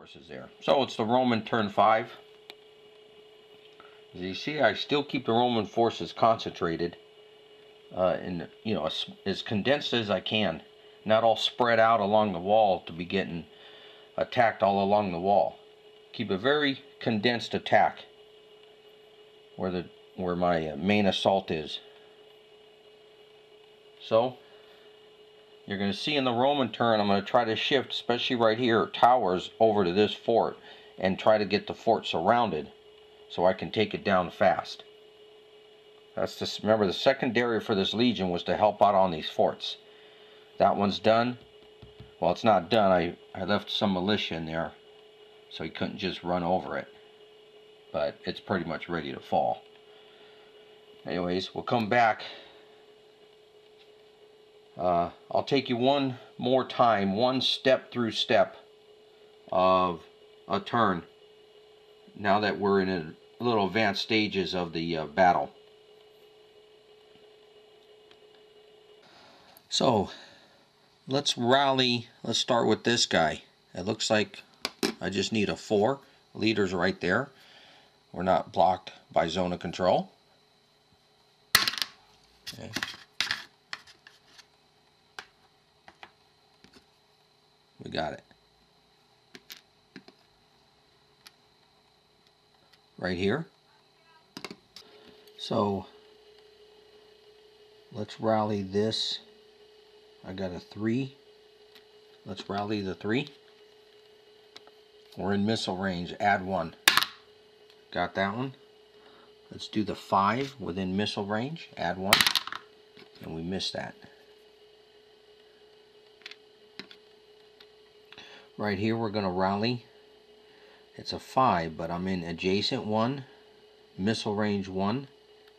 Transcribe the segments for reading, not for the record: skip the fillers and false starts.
forces there. So it's the Roman turn 5. As you see, I still keep the Roman forces concentrated and as condensed as I can, not all spread out along the wall to be getting attacked all along the wall. Keep a very condensed attack where my main assault is. So you're going to see in the Roman turn, I'm going to try to shift, especially right here, towers over to this fort and try to get the fort surrounded so I can take it down fast. That's this. Remember, the secondary for this legion was to help out on these forts. That one's done. Well, it's not done. I left some militia in there so he couldn't just run over it. But it's pretty much ready to fall. Anyways, we'll come back. I'll take you one more time, one step through step of a turn, now that we're in a little advanced stages of the battle. So let's rally. Let's start with this guy. It looks like I just need a 4. Leader's right there. We're not blocked by zone of control. Okay. We got it. Right here. So let's rally this. I got a 3. Let's rally the 3. We're in missile range. Add 1. Got that one. Let's do the 5 within missile range. Add 1. And we missed that. Right here we're going to rally. It's a 5, but I'm in adjacent 1, missile range 1,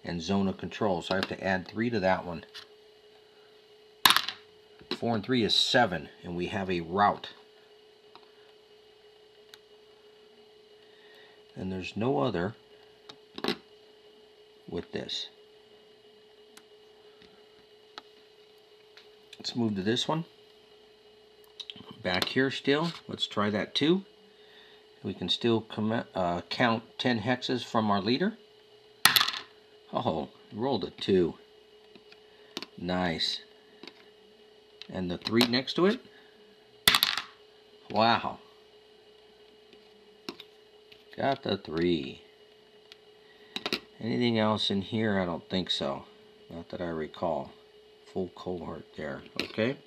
and zone of control. So I have to add 3 to that one. 4 and 3 is 7, and we have a rout. And there's no other with this. Let's move to this one. Back here still. Let's try that 2. We can still count 10 hexes from our leader. Oh, rolled a 2. Nice. And the 3 next to it. Wow. Got the 3. Anything else in here? I don't think so. Not that I recall. Full cohort there. Okay.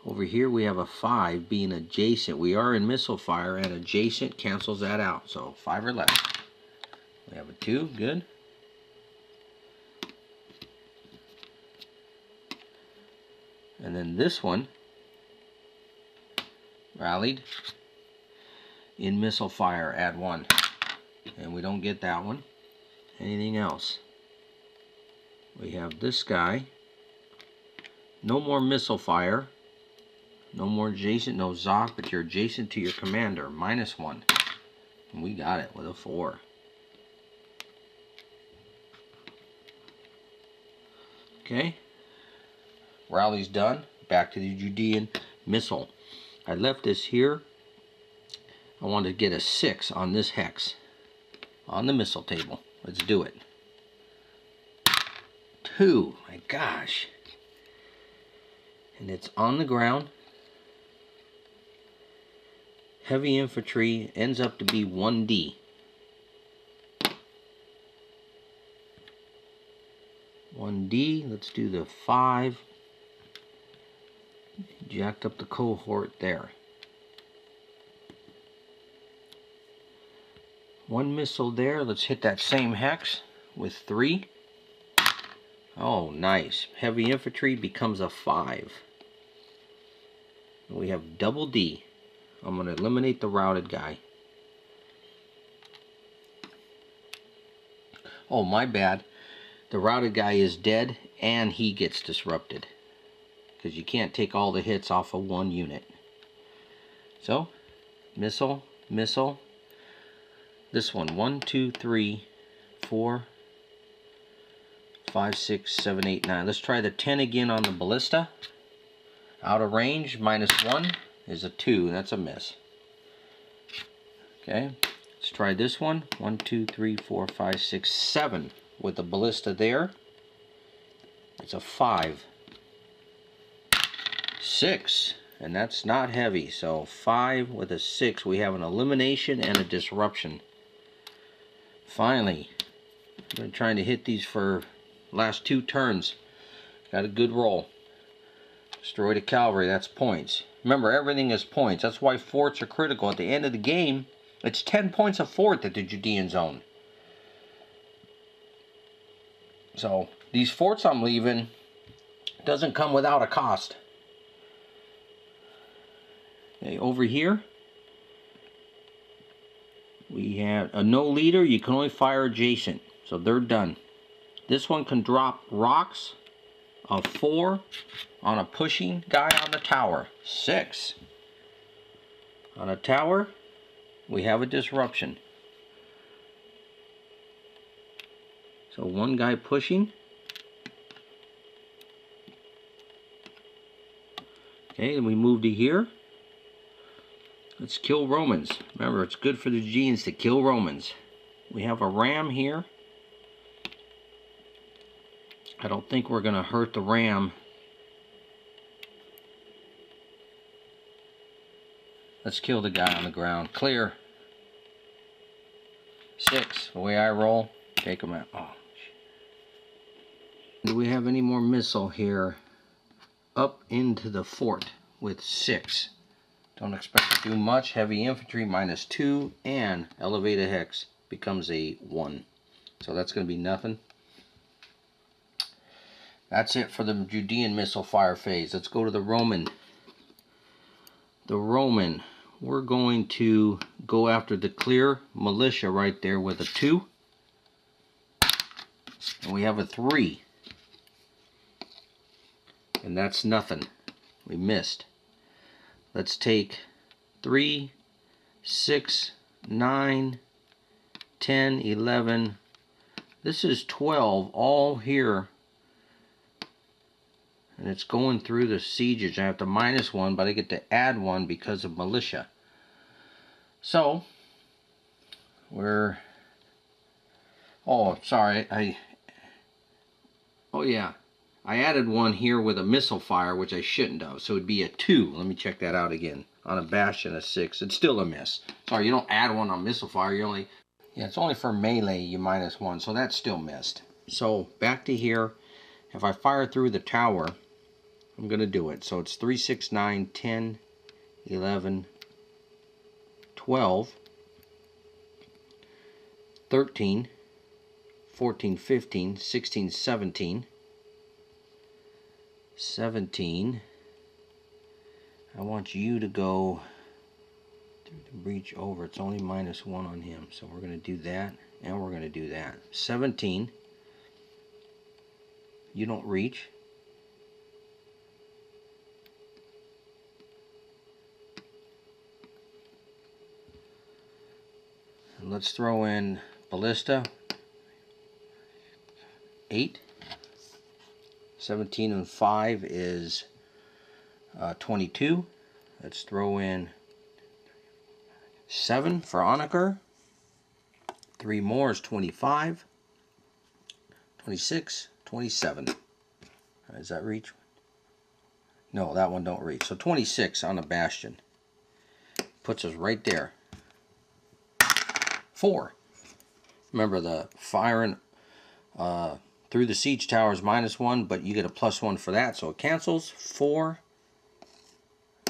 Over here we have a 5 being adjacent. We are in missile fire, and adjacent cancels that out. So 5 or less. We have a 2. Good. And then this one rallied in missile fire. Add 1. And we don't get that one. Anything else? We have this guy. No more missile fire. No more adjacent, no Zoc, but you're adjacent to your commander. -1. And we got it with a 4. Okay. Rally's done. Back to the Judean missile. I left this here. I want to get a 6 on this hex. On the missile table. Let's do it. 2. My gosh. And it's on the ground. Heavy infantry ends up to be 1D. Let's do the 5. Jacked up the cohort there. 1 missile there. Let's hit that same hex with 3. Oh, nice. Heavy infantry becomes a 5. And we have double D. I'm going to eliminate the routed guy. Oh, my bad. The routed guy is dead, and he gets disrupted. Because you can't take all the hits off of 1 unit. So, missile, missile. This one, 1, 2, 3, 4, 5, 6, 7, 8, 9. Let's try the 10 again on the ballista. Out of range, -1 is a 2. That's a miss. Okay, let's try this one. 1, 2, 3, 4, 5, 6, 7 with the ballista there. It's a 5. 6, and that's not heavy. So 5 with a 6, we have an elimination and a disruption. Finally, I've been trying to hit these for last 2 turns. Got a good roll. Destroyed a cavalry, that's points. Remember, everything is points. That's why forts are critical. At the end of the game, it's 10 points a fort that the Judeans own. So these forts I'm leaving doesn't come without a cost. Okay, over here we have a no leader. You can only fire adjacent, so they're done. This one can drop rocks of 4 on a pushing guy on the tower. 6 on a tower. We have a disruption. So one guy pushing. Okay, then we move to here. Let's kill Romans. Remember, it's good for the Judeans to kill Romans. We have a ram here. I don't think we're going to hurt the ram. Let's kill the guy on the ground. Clear. 6. The way I roll, take him out. Oh. Do we have any more missile here? Up into the fort with 6. Don't expect to do much. Heavy infantry -2 and elevated hex becomes a 1. So that's going to be nothing. That's it for the Judean missile fire phase. Let's go to the Roman. The Roman, we're going to go after the clear militia right there with a 2. And we have a 3. And that's nothing. We missed. Let's take 3, 6, 9, 10, 11. This is 12 all here. And it's going through the sieges. I have to -1, but I get to add 1 because of militia. So, we're... Oh, sorry. Oh, yeah. I added 1 here with a missile fire, which I shouldn't have. So it would be a 2. Let me check that out again. On a bastion, a 6. It's still a miss. Sorry, you don't add 1 on missile fire. You only... Yeah, it's only for melee, you -1. So that's still missed. So, back to here. If I fire through the tower, I'm going to do it. So it's 3, 6, 9, 10, 11, 12, 13, 14, 15, 16, 17, 17. I want you to go through the breach over. It's only -1 on him. So we're going to do that, and we're going to do that. 17. You don't reach. And let's throw in ballista. 8. 17 and 5 is 22. Let's throw in 7 for Onaker. 3 more is 25. 26. 27. Does that reach? No, that one don't reach. So 26 on a bastion. Puts us right there. 4. Remember, the firing through the siege tower is -1, but you get a +1 for that, so it cancels. 4.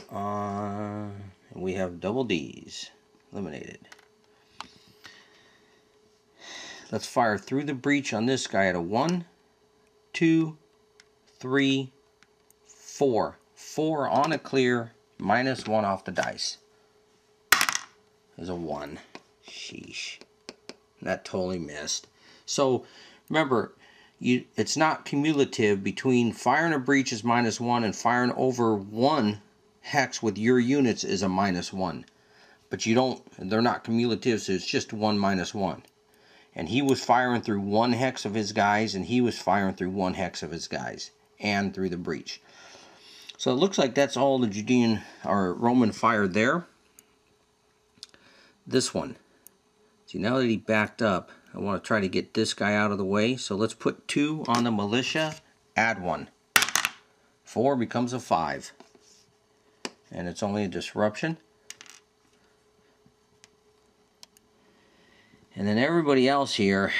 And we have double D's. Eliminated. Let's fire through the breach on this guy at a 1, 2, 3, 4. 4 on a clear, -1 off the dice. Is a 1. Sheesh. That totally missed. So remember, it's not cumulative. Between firing a breach is -1 and firing over 1 hex with your units is a -1. But they're not cumulative, so it's just 1 -1. And he was firing through 1 hex of his guys, and he was firing through 1 hex of his guys, and through the breach. So it looks like that's all the Judean or Roman fired there. this one. See, now that he backed up, I want to try to get this guy out of the way. So let's put 2 on the militia, add 1. 4 becomes a 5. And it's only a disruption. And then everybody else here,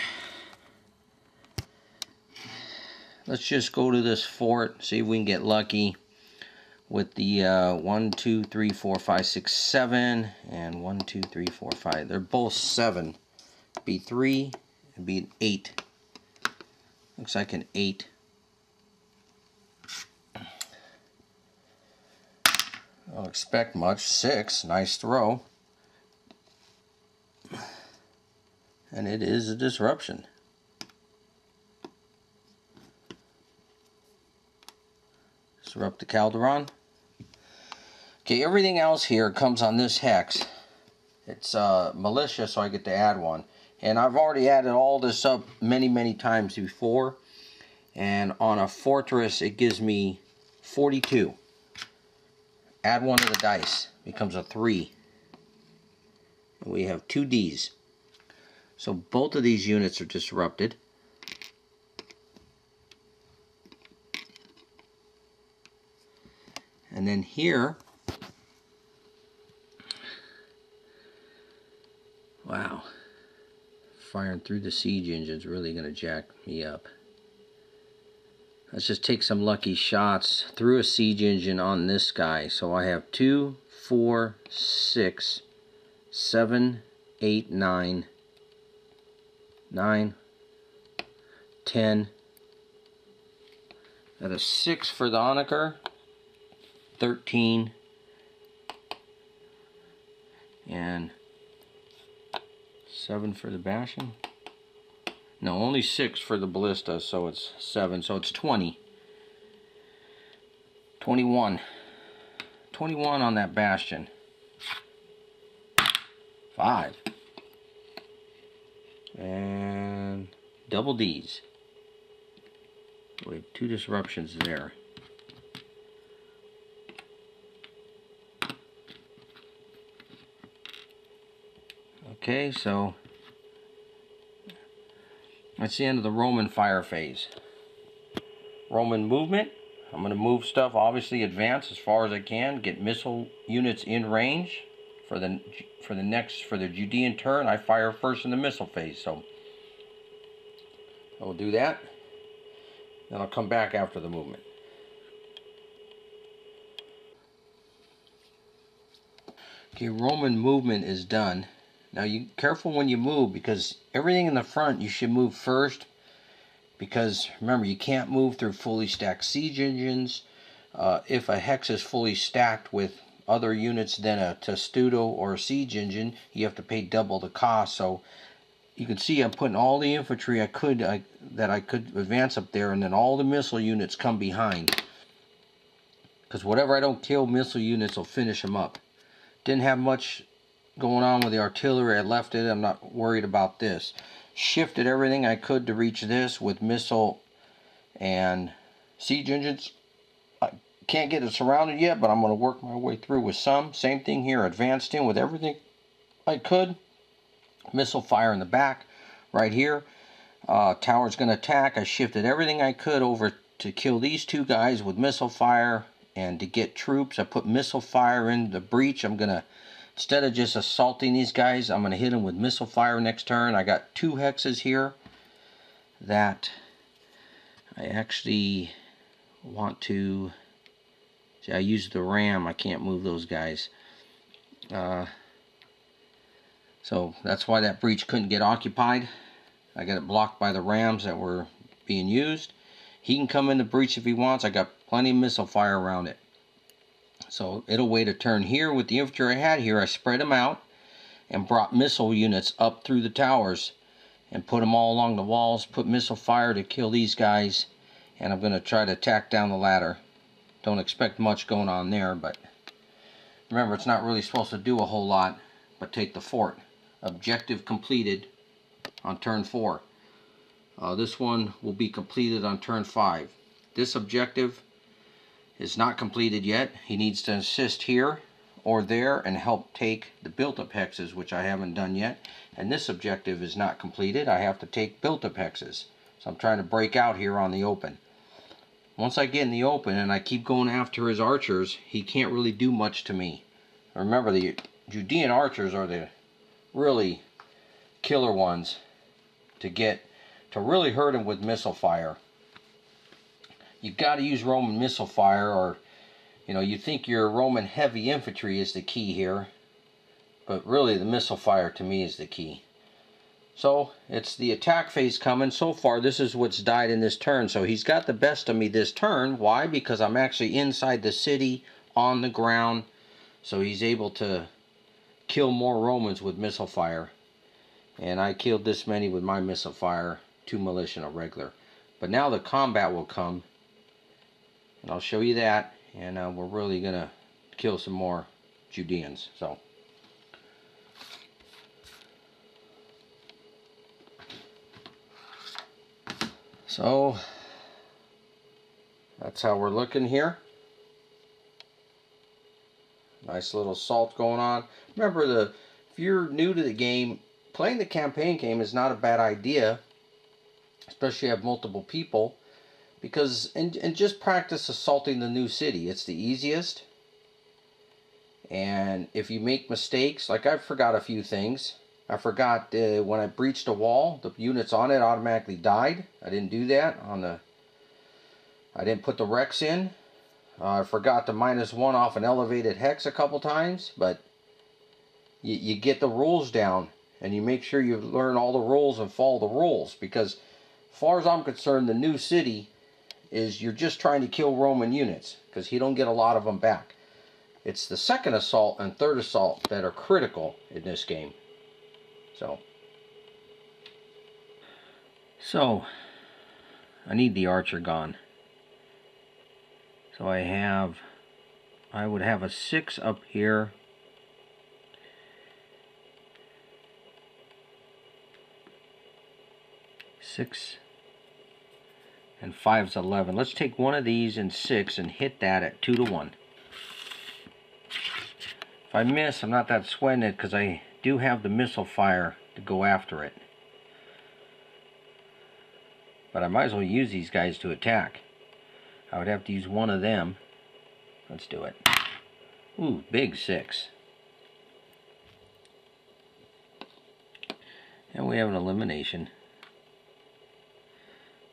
let's just go to this fort, see if we can get lucky with the 1, 2, 3, 4, 5, 6, 7, and 1, 2, 3, 4, 5. They're both 7. Be 3 and be an 8. Looks like an 8. I don't expect much. 6, nice throw. And it is a disruption. Disrupt the Calderon. Okay, everything else here comes on this hex. It's militia, so I get to add 1. And I've already added all this up many times before. And on a fortress, it gives me 42. Add 1 to the dice, becomes a 3. And we have 2 Ds. So both of these units are disrupted. And then here, wow, firing through the siege engine is really going to jack me up. Let's just take some lucky shots through a siege engine on this guy. So I have 2, 4, 6, 7, 8, 9, 9, 10. Got a 6 for the Onager, 13, and 7 for the Bastion. No, only 6 for the Ballista, so it's 7, so it's 20. 21. 21 on that Bastion. 5. And double D's. We have 2 disruptions there. Okay, so that's the end of the Roman fire phase. Roman movement. I'm going to move stuff, obviously advance as far as I can, get missile units in range for the Judean turn. I fire first in the missile phase, so I will do that. Then I'll come back after the movement. Okay, Roman movement is done. Now you careful when you move, because everything in the front you should move first, because remember, you can't move through fully stacked siege engines. If a hex is fully stacked with other units than a testudo or a siege engine, you have to pay double the cost. So you can see I'm putting all the infantry that I could advance up there, and then all the missile units come behind, because whatever I don't kill, missile units will finish them up. Didn't have much going on with the artillery. I left it. I'm not worried about this. Shifted everything I could to reach this with missile and siege engines. I can't get it surrounded yet, but I'm going to work my way through with some. Same thing here. Advanced in with everything I could. Missile fire in the back right here. Tower's going to attack. I shifted everything I could over to kill these 2 guys with missile fire, and to get troops I put missile fire in the breach. I'm going to, instead of just assaulting these guys, I'm going to hit them with missile fire next turn. I got 2 hexes here that I actually want to... See, I used the ram. I can't move those guys. So that's why that breach couldn't get occupied. I got it blocked by the rams that were being used. He can come in the breach if he wants. I got plenty of missile fire around it. So it'll wait a turn here. With the infantry I had here, I spread them out and brought missile units up through the towers and put them all along the walls, put missile fire to kill these guys, and I'm going to try to attack down the ladder. Don't expect much going on there, but remember, it's not really supposed to do a whole lot but take the fort. Objective completed on turn 4. This one will be completed on turn 5. This objective is not completed yet. He needs to assist here or there and help take the built-up hexes, which I haven't done yet. And this objective is not completed. I have to take built-up hexes. So I'm trying to break out here on the open. Once I get in the open and I keep going after his archers, he can't really do much to me. Remember, the Judean archers are the really killer ones to really hurt him with missile fire. You've got to use Roman missile fire, or you think your Roman heavy infantry is the key here, but really the missile fire to me is the key. So it's the attack phase coming. So far this is what's died in this turn, so he's got the best of me this turn. Why? Because I'm actually inside the city on the ground, so he's able to kill more Romans with missile fire. And I killed this many with my missile fire, 2 militia and a regular. But now the combat will come, and I'll show you that, and we're really gonna kill some more Judeans. So that's how we're looking here. Nice little salt going on. Remember, if you're new to the game, playing the campaign game is not a bad idea, especially if you have multiple people, because and just practice assaulting the new city. It's the easiest. And if you make mistakes, like I forgot a few things. I forgot when I breached a wall, the units on it automatically died. I didn't do that I didn't put the Rex in. I forgot to -1 off an elevated hex a couple times, but you get the rules down, and you make sure you learn all the rules and follow the rules, because as far as I'm concerned, the new city is you're just trying to kill Roman units, because he don't get a lot of them back. It's the second assault and third assault that are critical in this game. So I need the archer gone. So I would have a 6 up here. Six and 5's 11. Let's take one of these and 6 and hit that at 2 to 1. If I miss, I'm not that sweating it, because I do have the missile fire to go after it. But I might as well use these guys to attack. I would have to use one of them. Let's do it. Ooh, big 6. And we have an elimination.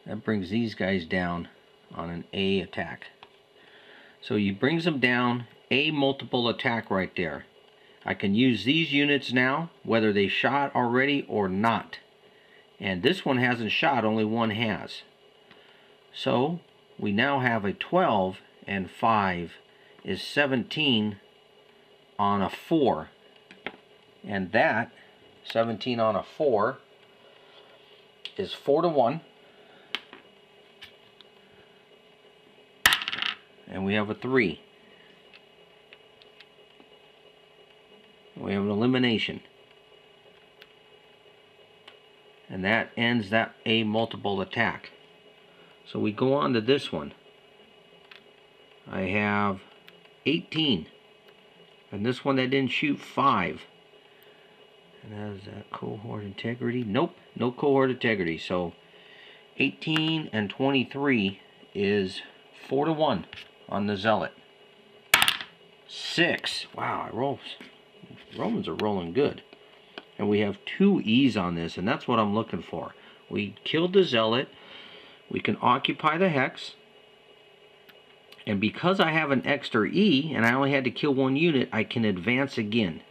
That brings these guys down on an A attack. So he brings them down, A multiple attack right there. I can use these units now, whether they shot already or not. And this one hasn't shot, only one has. So we now have a 12 and 5 is 17 on a 4. And that, 17 on a 4, is 4 to 1. And we have a 3. We have an elimination. And that ends that A multiple attack. So we go on to this one. I have 18. And this one that didn't shoot 5. And that is that cohort integrity. Nope, no cohort integrity. So 18 and 23 is 4 to 1 on the Zealot. 6. Wow, Romans are rolling good. And we have 2 E's on this, and that's what I'm looking for. We killed the Zealot. We can occupy the Hex. And because I have an extra E, and I only had to kill 1 unit, I can advance again.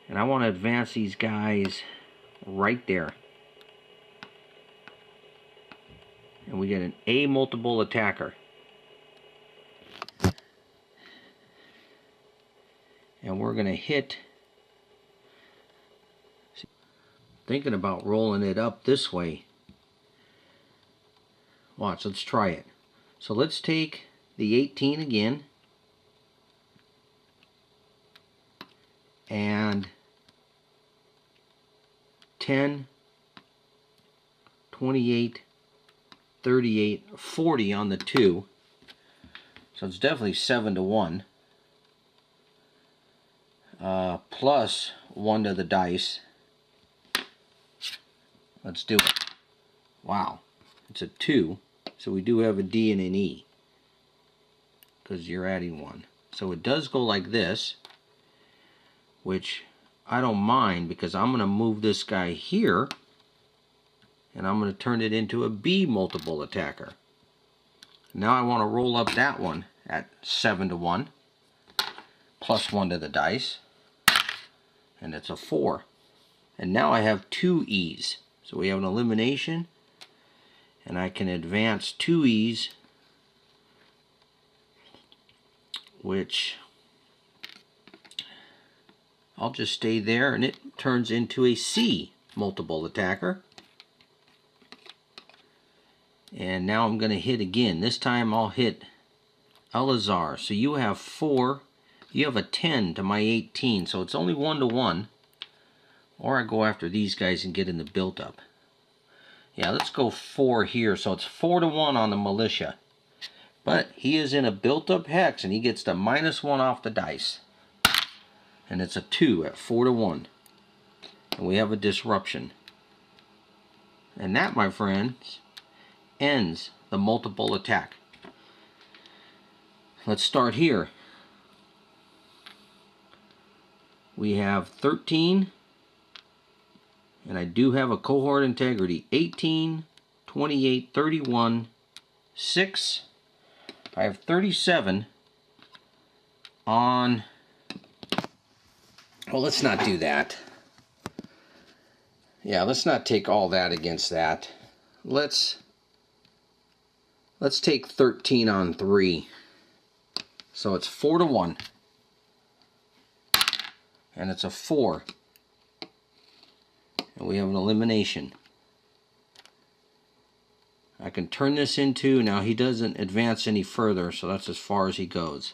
And I want to advance these guys right there. And we get an A multiple attacker. And we're going to hit... Thinking about rolling it up this way. Watch, let's try it. So let's take the 18 again. And 10, 28, 38, 40 on the 2. So it's definitely 7 to 1. plus 1 to the dice. Let's do it. Wow, it's a 2, so we do have a D and an E because you're adding 1. So it does go like this, which I don't mind because I'm going to move this guy here and I'm going to turn it into a B multiple attacker. Now I want to roll up that one at 7 to 1, plus 1 to the dice, and it's a 4. And now I have 2 E's. So we have an elimination, and I can advance 2 E's, which I'll just stay there, and it turns into a C multiple attacker. And now I'm going to hit again. This time I'll hit Elazar. So you have 4. You have a 10 to my 18. So it's only 1 to 1. Or I go after these guys and get in the built-up. Yeah, let's go 4 here. So it's 4 to 1 on the militia. But he is in a built-up hex, and he gets the -1 off the dice. And it's a 2 at 4 to 1. And we have a disruption. And that, my friends, ends the multiple attack. Let's start here. We have 13, and I do have a cohort integrity. 18, 28, 31, 6. I have 37 on... Well, let's not do that. Yeah, let's not take all that against that. Let's take 13 on 3. So it's 4 to 1. And it's a 4. And we have an elimination. I can turn this into... Now he doesn't advance any further, so that's as far as he goes.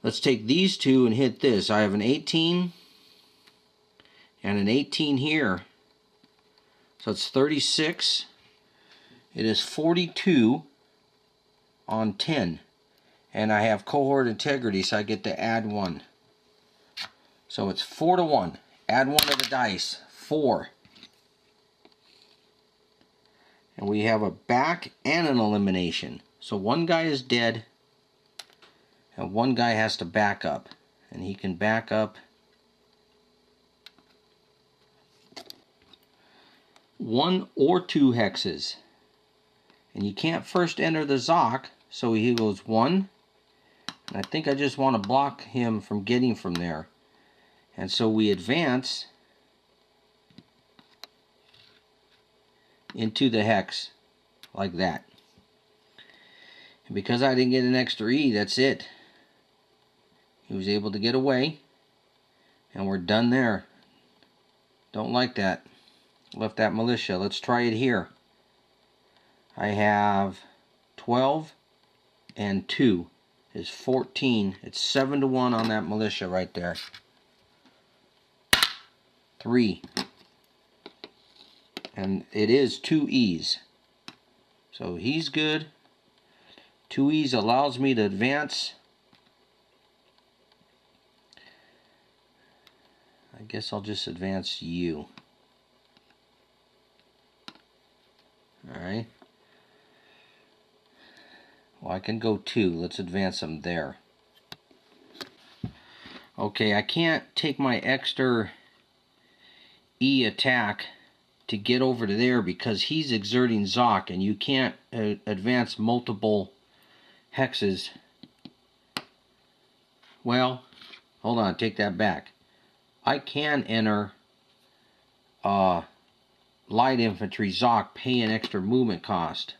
Let's take these two and hit this. I have an 18 and an 18 here. So it's 36. It is 42 on 10. And I have cohort integrity, so I get to add 1. So it's 4 to 1. Add 1 to the dice. 4. And we have a back and an elimination. So one guy is dead. And one guy has to back up. And he can back up 1 or 2 hexes. And you can't first enter the Zoc, so he goes 1. And I think I just want to block him from getting from there. And so we advance into the hex like that. And because I didn't get an extra E, that's it. He was able to get away. And we're done there. Don't like that. Left that militia. Let's try it here. I have 12 and 2 is 14. It's 7 to 1 on that militia right there. 3. And it is 2 E's. So he's good. 2 E's allows me to advance. I guess I'll just advance you. Alright. Well, I can go 2. Let's advance them there. Okay, I can't take my extra E attack to get over to there because he's exerting Zoc, and you can't advance multiple hexes. Well, hold on, take that back. I can enter light infantry Zoc, pay an extra movement cost.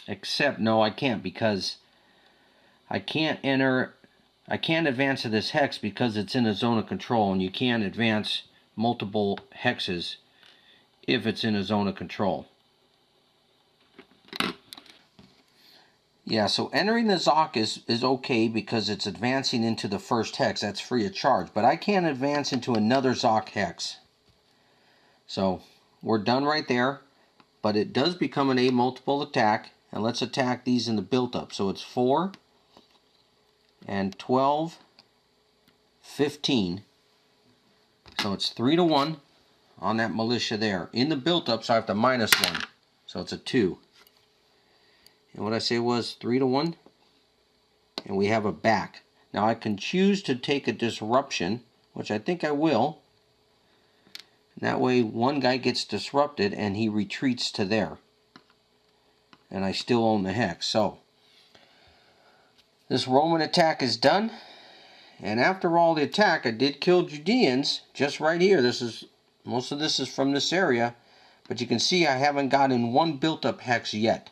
Except, no, I can't, because I can't advance to this hex because it's in a zone of control, and you can't advance multiple hexes if it's in a zone of control. Yeah, so entering the Zoc is okay because it's advancing into the first hex. That's free of charge. But I can't advance into another Zoc hex. So we're done right there. But it does become an A multiple attack. And let's attack these in the built-up. So it's 4 and 12, 15. So it's 3 to 1 on that militia there. In the built-up, so I have to minus 1. So it's a 2. And what I say was 3 to 1. And we have a back. Now I can choose to take a disruption, which I think I will. That way one guy gets disrupted and he retreats to there. And I still own the hex. So this Roman attack is done. And after all the attack, I did kill Judeans just right here. Most of this is from this area. But you can see I haven't gotten one built-up hex yet.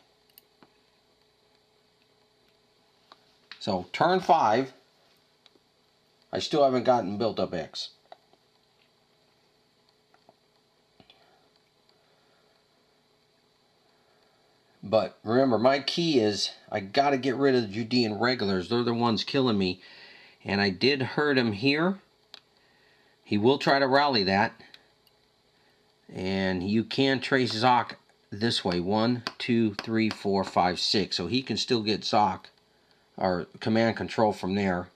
So turn 5, I still haven't gotten built-up hex. But remember, my key is I got to get rid of the Judean regulars. They're the ones killing me. And I did hurt him here. He will try to rally that. And you can trace Zoc this way. 1, 2, 3, 4, 5, 6. So he can still get Zoc, or command control from there.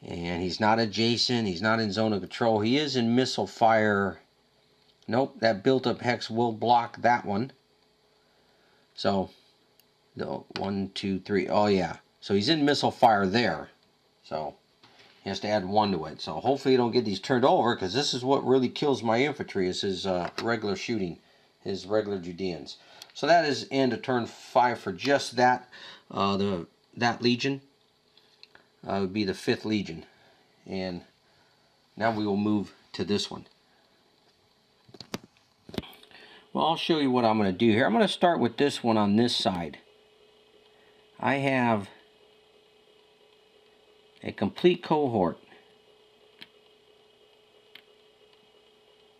And he's not adjacent. He's not in zone of control. He is in missile fire. Nope, that built-up hex will block that one. So, no, 1, 2, 3. Oh, yeah. So he's in missile fire there. So he has to add 1 to it. So hopefully you don't get these turned over, because this is what really kills my infantry, is his regular shooting, his regular Judeans. So that is end of turn 5 for just that. That legion would be the 5th Legion. And now we will move to this one. Well, I'll show you what I'm going to do here. I'm going to start with this one on this side. I have a complete cohort.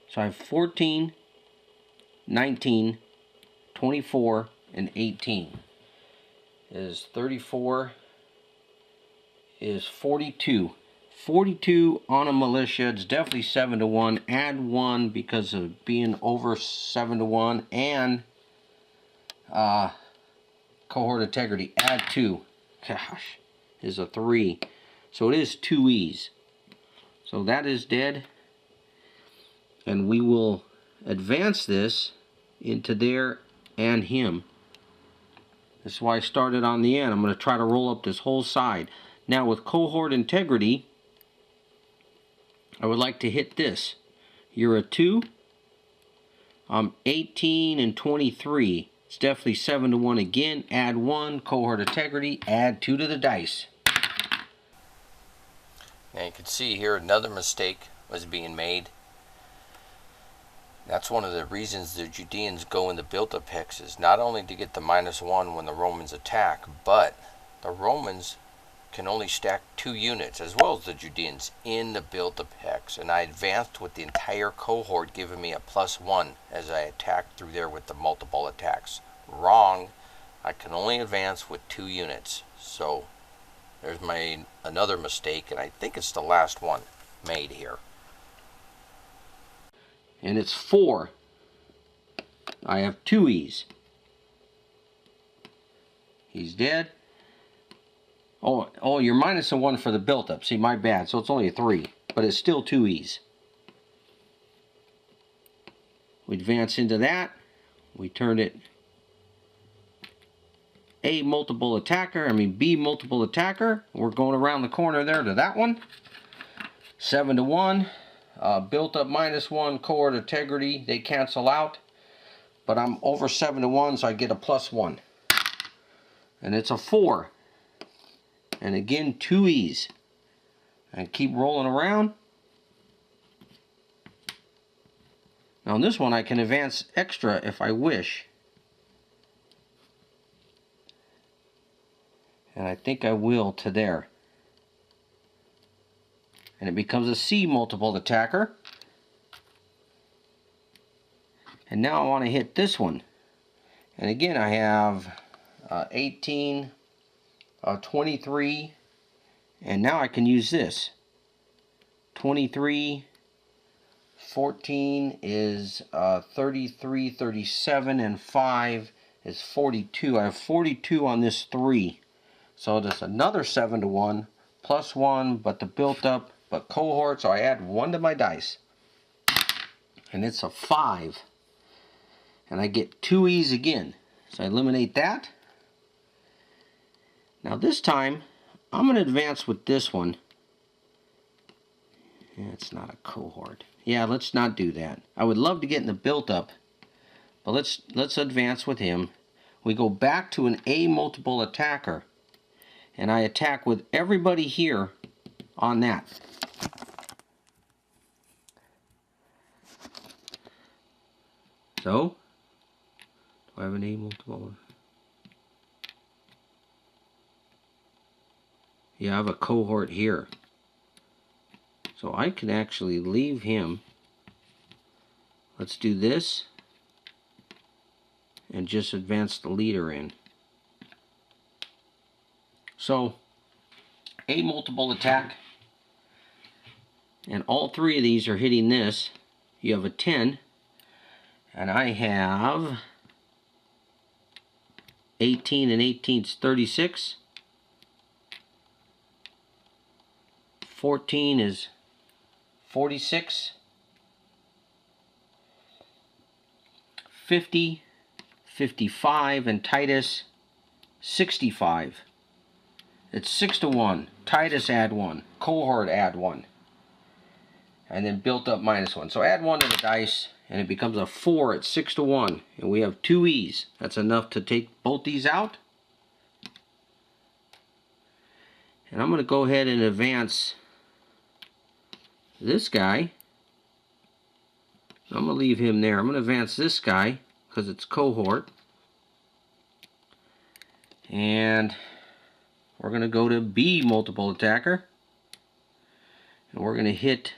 So I have 14, 19, 24, and 18. Is 34, is 42. 42 on a militia. It's definitely 7 to 1. Add 1 because of being over 7 to 1. And cohort integrity. Add 2. Gosh, is a 3. So it is 2 E's. So that is dead. And we will advance this into there and him. This is why I started on the end. I'm going to try to roll up this whole side. Now with cohort integrity, I would like to hit this. You're a 2. I'm 18 and 23. It's definitely 7 to 1 again. Add 1. Cohort integrity. Add 2 to the dice. Now you can see here another mistake was being made. That's one of the reasons the Judeans go in the built-up hexes. Not only to get the -1 when the Romans attack, but the Romans can only stack 2 units, as well as the Judeans, in the built-up hex. And I advanced with the entire cohort giving me a +1 as I attacked through there with the multiple attacks. Wrong. I can only advance with 2 units. So there's another mistake, and I think it's the last one made here. And it's 4. I have 2 E's. He's dead. Oh, you're minus a 1 for the built-up. See, my bad. So it's only a 3. But it's still 2 E's. We advance into that. We turn it B multiple attacker. We're going around the corner there to that one. 7 to 1. Built-up -1. Cohort integrity. They cancel out. But I'm over 7 to 1, so I get a +1. And it's a 4. And again, 2 E's. And keep rolling around. Now on this one, I can advance extra if I wish. And I think I will to there. And it becomes a C multiple attacker. And now I want to hit this one. And again, I have 18, 23, and now I can use this. 23, 14 is 33, 37, and 5 is 42. I have 42 on this 3. So that's another 7 to 1, plus 1, but the built up, but cohort, so I add 1 to my dice. And it's a 5. And I get 2 E's again. So I eliminate that. Now this time, I'm going to advance with this one. Yeah, it's not a cohort. Yeah, let's not do that. I would love to get in the built up, but let's advance with him. We go back to an A multiple attacker, and I attack with everybody here on that. So, do I have an A multiple? Yeah, I have a cohort here. So I can actually leave him. Let's do this and just advance the leader in. So, A multiple attack, and all 3 of these are hitting this. You have a 10, and I have 18, and 18's 36. 14 is 46. 50, 55, and Titus 65. It's 6 to 1. Titus add 1. Cohort add 1. And then built up minus 1. So add 1 to the dice, and it becomes a 4 at 6 to 1. And we have 2 E's. That's enough to take both these out. And I'm going to go ahead and advance this guy. I'm going to leave him there. I'm going to advance this guy because it's cohort. And we're going to go to B multiple attacker. And we're going to hit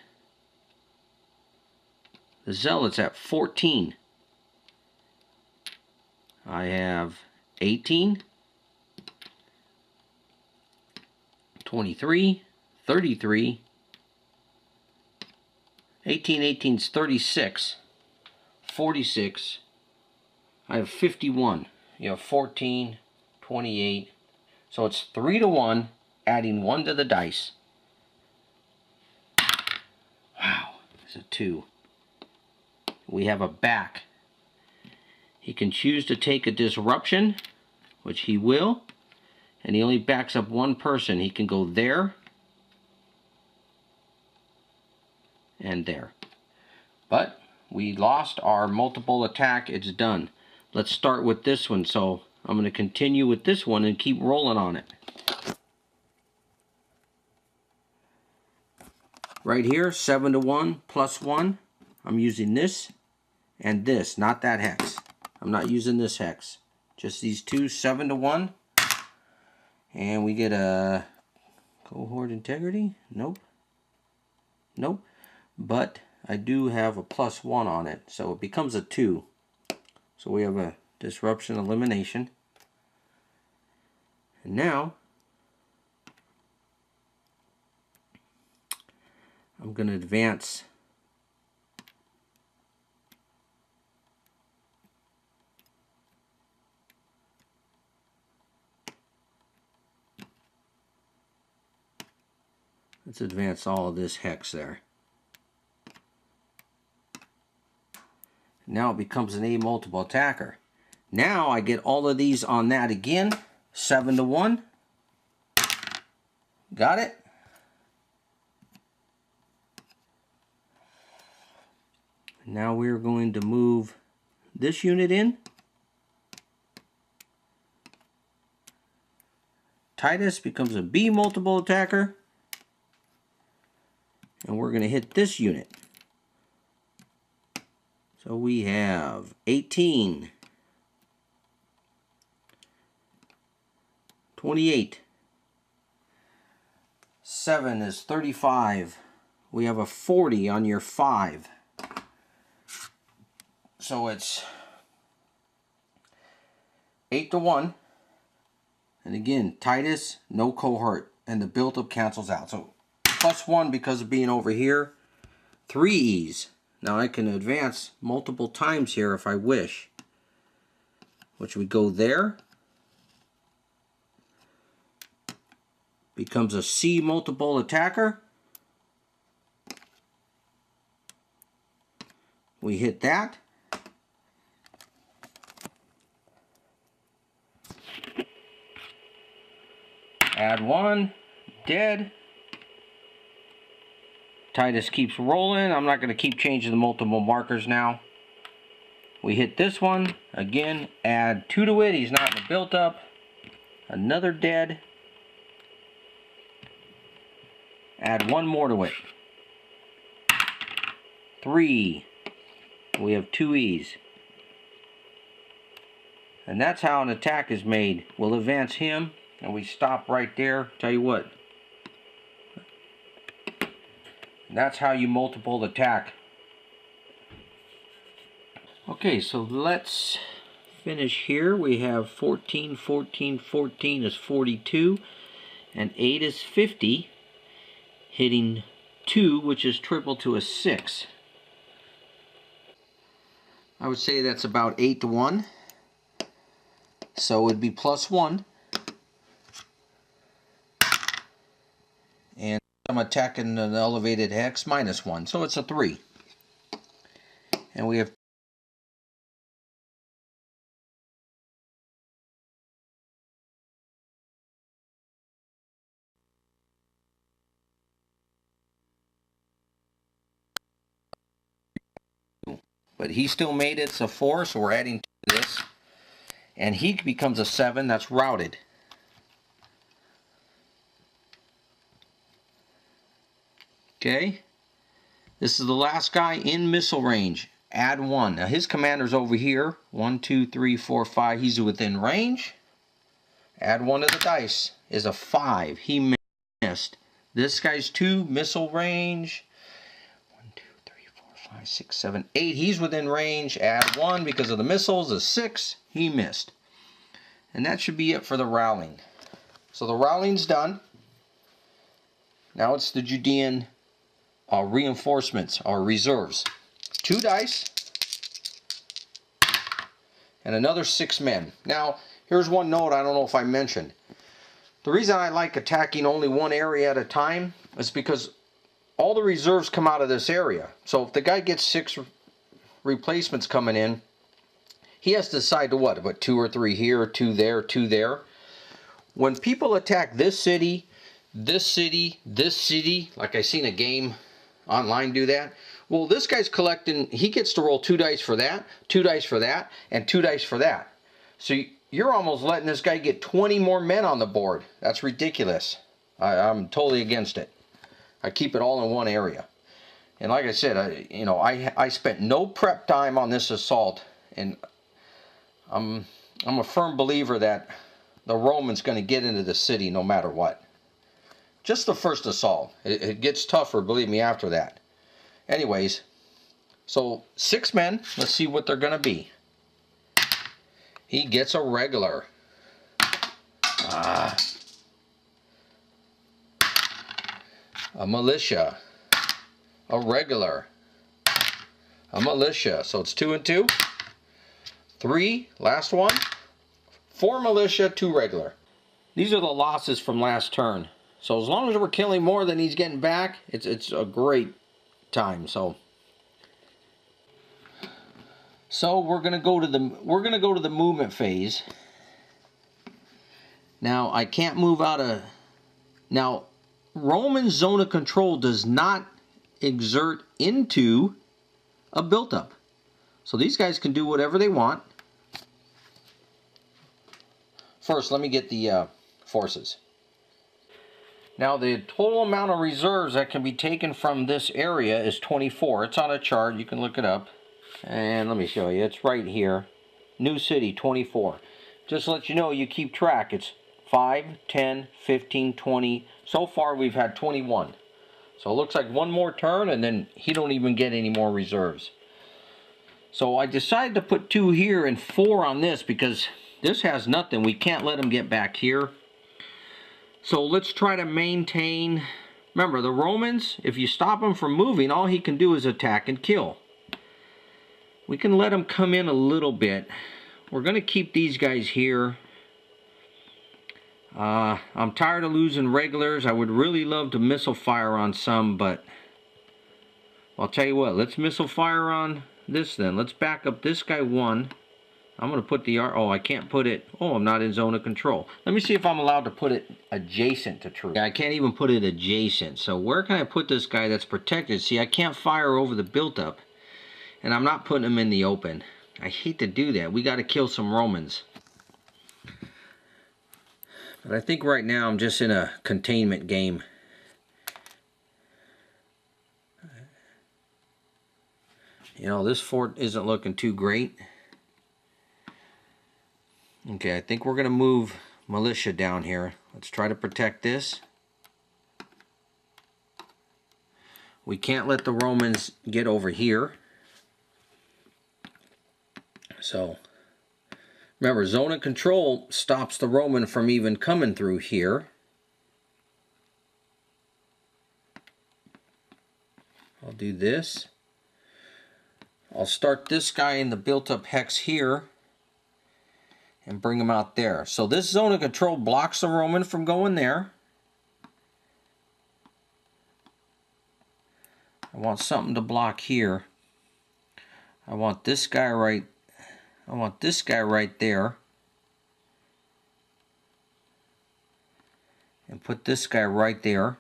the zealots at 14. I have 18, 23, 33, 18's 36, 46, I have 51, you have 14, 28, so it's 3 to 1, adding 1 to the dice. Wow, it's a 2. We have a back. He can choose to take a disruption, which he will, and he only backs up 1 person. He can go there and there. But we lost our multiple attack. It's done. Let's start with this one. So I'm going to continue with this one and keep rolling on it. Right here, 7 to 1 plus 1. I'm using this and this, not that hex. I'm not using this hex. Just these two, 7 to 1. And we get a cohort integrity. Nope. Nope. But I do have a plus 1 on it, so it becomes a 2. So we have a disruption elimination. And now I'm going to advance let's advance all of this hex there. Now it becomes an A multiple attacker. Now I get all of these on that again. 7 to 1. Got it? Now we're going to move this unit in. Titus becomes a B multiple attacker. And we're going to hit this unit. So we have 18, 28, 7 is 35. We have a 40 on your 5. So it's 8 to 1. And again, Titus, no cohort. And the built-up cancels out. So plus 1 because of being over here. 3 E's. Now I can advance multiple times here if I wish. which would go there. Becomes a C multiple attacker. We hit that. Add one. Dead. Titus keeps rolling. I'm not going to keep changing the multiple markers now. We hit this one. Again, add 2 to it. He's not in the built up. Another dead. Add 1 more to it. 3. We have 2 E's. And that's how an attack is made. We'll advance him, and we stop right there. Tell you what. That's how you multiple attack. Okay, so let's finish here. We have 14, 14, 14 is 42, and 8 is 50. Hitting 2, which is triple to a 6. I would say that's about 8 to 1. So it would be +1. And I'm attacking an elevated hex, -1. So it's a 3. And we have but he still made it. It's a 4, so we're adding to this. And he becomes a 7. That's routed. Okay. This is the last guy in missile range. Add 1. Now his commander's over here. 1, 2, 3, 4, 5. He's within range. Add 1 to the dice. Is a 5. He missed. This guy's 2. Missile range. 5, 6, 7, 8. He's within range. Add 1 because of the missiles. A 6. He missed. And that should be it for the rallying. So the rallying's done. Now it's the Judean reinforcements or reserves. 2 dice. And another 6 men. Now, here's one note I don't know if I mentioned. The reason I like attacking only one area at a time is because all the reserves come out of this area. So if the guy gets 6 replacements coming in, he has to decide to what? About 2 or 3 here, 2 there, 2 there. When people attack this city, this city, this city, like I seen a game online do that, well, this guy's collecting, he gets to roll 2 dice for that, 2 dice for that, and 2 dice for that. So you're almost letting this guy get 20 more men on the board. That's ridiculous. I'm totally against it. I keep it all in one area. And like I said, I spent no prep time on this assault, and I'm a firm believer that the Roman's going to get into the city no matter what. Just the first assault. It gets tougher, believe me, after that. Anyways, so 6 men. Let's see what they're going to be. He gets a regular. A militia, a regular, a militia. So it's 2 and 2. 3, last one. 4 militia, 2 regular. These are the losses from last turn. So as long as we're killing more than he's getting back, it's a great time. So we're gonna go to the movement phase. Now I can't move out of now. Roman zone of control does not exert into a built-up. So these guys can do whatever they want. First, let me get the forces. Now, the total amount of reserves that can be taken from this area is 24. It's on a chart. You can look it up. And let me show you. It's right here. New city, 24. Just to let you know, you keep track. It's 5, 10, 15, 20. So far, we've had 21. So it looks like one more turn, and then he don't even get any more reserves. So I decided to put 2 here and 4 on this because this has nothing. We can't let him get back here. So let's try to maintain. Remember, the Romans, if you stop him from moving, all he can do is attack and kill. We can let him come in a little bit. we're going to keep these guys here. I'm tired of losing regulars. I would really love to missile fire on some, but I'll tell you what, let's missile fire on this then. Let's back up this guy one. I'm going to put the oh, I can't put it. Oh, I'm not in zone of control. Let me see if I'm allowed to put it adjacent to troops. Yeah, I can't even put it adjacent. So where can I put this guy that's protected? See, I can't fire over the built-up, and I'm not putting him in the open. I hate to do that. We got to kill some Romans. But I think right now I'm just in a containment game. You know, this fort isn't looking too great. Okay, I think we're going to move militia down here. Let's try to protect this. We can't let the Romans get over here. So, remember, zone of control stops the Roman from even coming through here. I'll do this. I'll start this guy in the built-up hex here and bring him out there. So this zone of control blocks the Roman from going there. I want something to block here. I want this guy right there. And put this guy right there.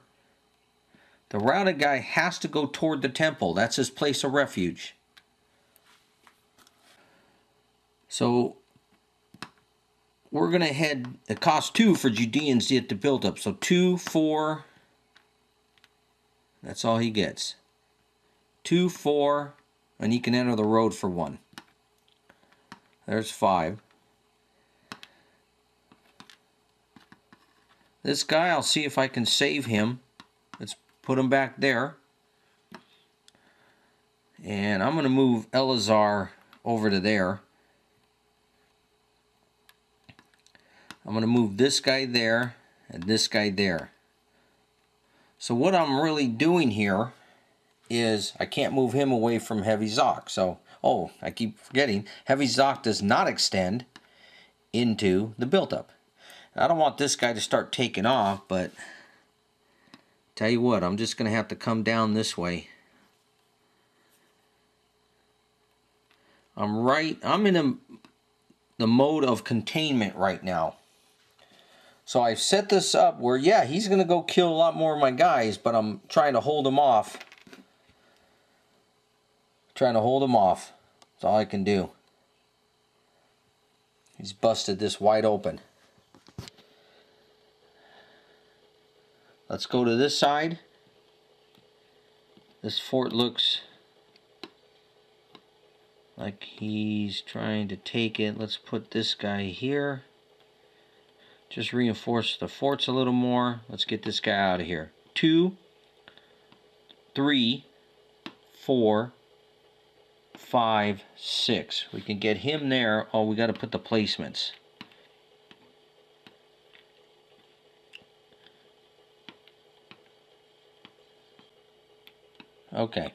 The routed guy has to go toward the temple. That's his place of refuge. So we're going to head, it costs 2 for Judeans to get the build up. So 2, 4, that's all he gets. 2, 4, and he can enter the road for 1. There's 5. This guy, I'll see if I can save him. Let's put him back there. And I'm going to move Eleazar over to there. I'm going to move this guy there and this guy there. So what I'm really doing here is I can't move him away from Heavy Zoc. So, oh, I keep forgetting, Heavy Zoc does not extend into the built-up. I don't want this guy to start taking off, but tell you what, I'm just going to have to come down this way. I'm in the mode of containment right now. So I've set this up where, yeah, he's going to go kill a lot more of my guys, but I'm trying to hold him off. Trying to hold him off. That's all I can do. He's busted this wide open. Let's go to this side. This fort looks like he's trying to take it. Let's put this guy here. Just reinforce the forts a little more. Let's get this guy out of here. 2, 3, 4, 5, 6. We can get him there. Oh, we got to put the placements. Okay.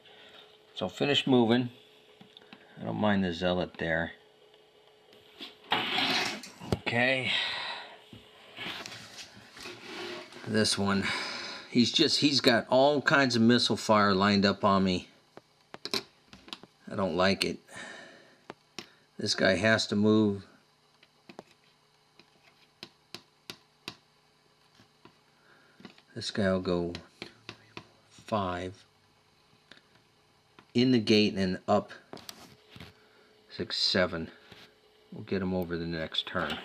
So finish moving. I don't mind the zealot there. Okay. This one, he's got all kinds of missile fire lined up on me. I don't like it. This guy has to move. This guy will go 5 in the gate and up 6, 7. We'll get him over the next turn.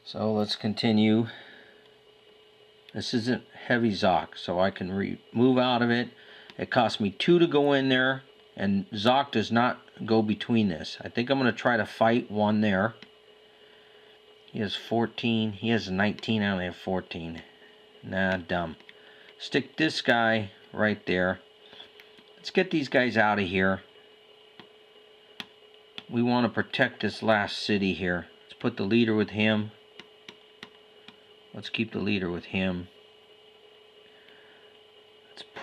So let's continue. This isn't Heavy Zoc, so I can move out of it. It cost me 2 to go in there, and Zoc does not go between this. I think I'm going to try to fight 1 there. He has 14. He has 19. I only have 14. Nah, dumb. Stick this guy right there. Let's get these guys out of here. We want to protect this last city here. Let's put the leader with him. Let's keep the leader with him.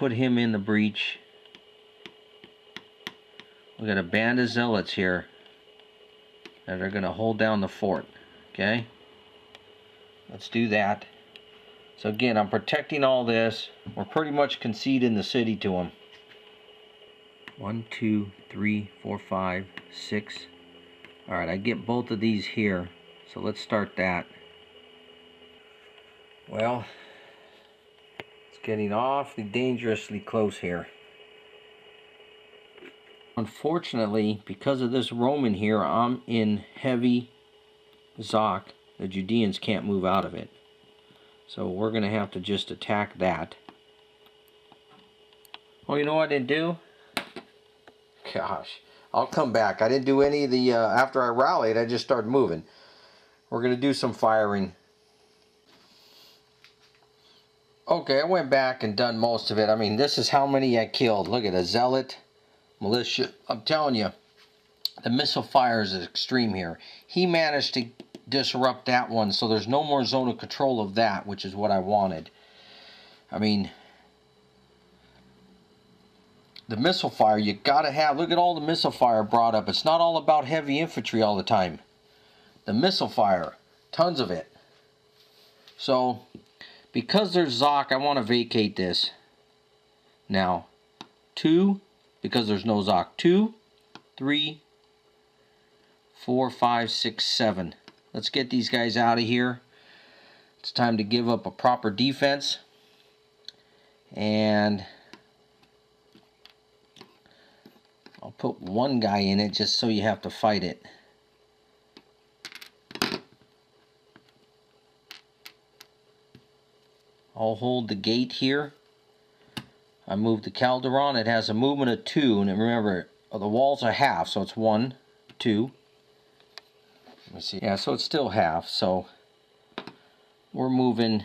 put him in the breach. We got a band of zealots here that are going to hold down the fort. Okay? Let's do that. So again, I'm protecting all this. We're pretty much conceding the city to them. 1, 2, 3, 4, 5, 6. Alright, I get both of these here. So let's start that. Well, it's getting awfully dangerously close here. Unfortunately, because of this Roman here, I'm in heavy Zoc. The Judeans can't move out of it. So we're going to have to just attack that. Oh, you know what I didn't do? Gosh, I'll come back. I didn't do any of the, after I rallied, I just started moving. We're going to do some firing. Okay, I went back and done most of it. I mean, this is how many I killed. Look at a zealot, militia. I'm telling you, the missile fire is extreme here. He managed to disrupt that one, so there's no more zone of control of that, which is what I wanted. I mean, the missile fire, you gotta have, look at all the missile fire brought up. It's not all about heavy infantry all the time. The missile fire, tons of it. So, because there's Zoc, I want to vacate this. Now, 2, because there's no Zoc. 2, 3, 4, 5, 6, 7. Let's get these guys out of here. It's time to give up a proper defense. And I'll put one guy in it just so you have to fight it. I'll hold the gate here. I move the Calderon. It has a movement of 2, and remember, the walls are half, so it's 1, 2. Let me see. Yeah, so it's still half, so we're moving.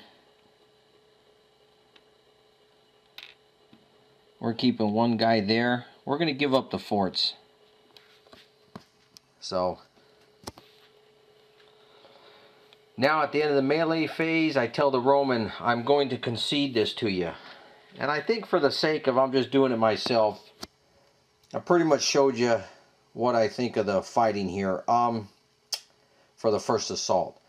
We're keeping one guy there. We're going to give up the forts. So now at the end of the melee phase, I tell the Roman, I'm going to concede this to you. And I think for the sake of I'm just doing it myself, I pretty much showed you what I think of the fighting here for the first assault.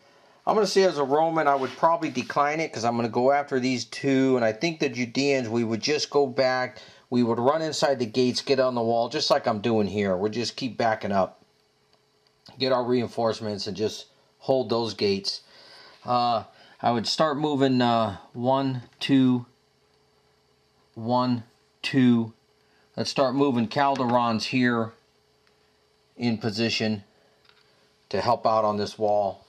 I'm going to say as a Roman, I would probably decline it because I'm going to go after these 2. And I think the Judeans, we would just go back. We would run inside the gates, get on the wall, just like I'm doing here. We'll just keep backing up. Get our reinforcements and just hold those gates. I would start moving 1, 2, 1, 2. Let's start moving Calderons here in position to help out on this wall.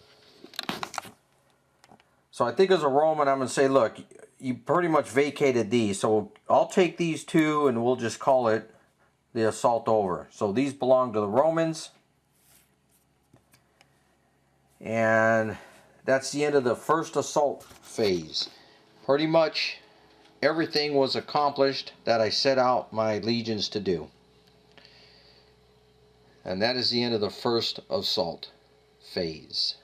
So I think as a Roman, I'm going to say, look, you pretty much vacated these. So I'll take these 2 and we'll just call it the assault over. So these belong to the Romans. And that's the end of the first assault phase. Pretty much everything was accomplished that I set out my legions to do. And that is the end of the first assault phase.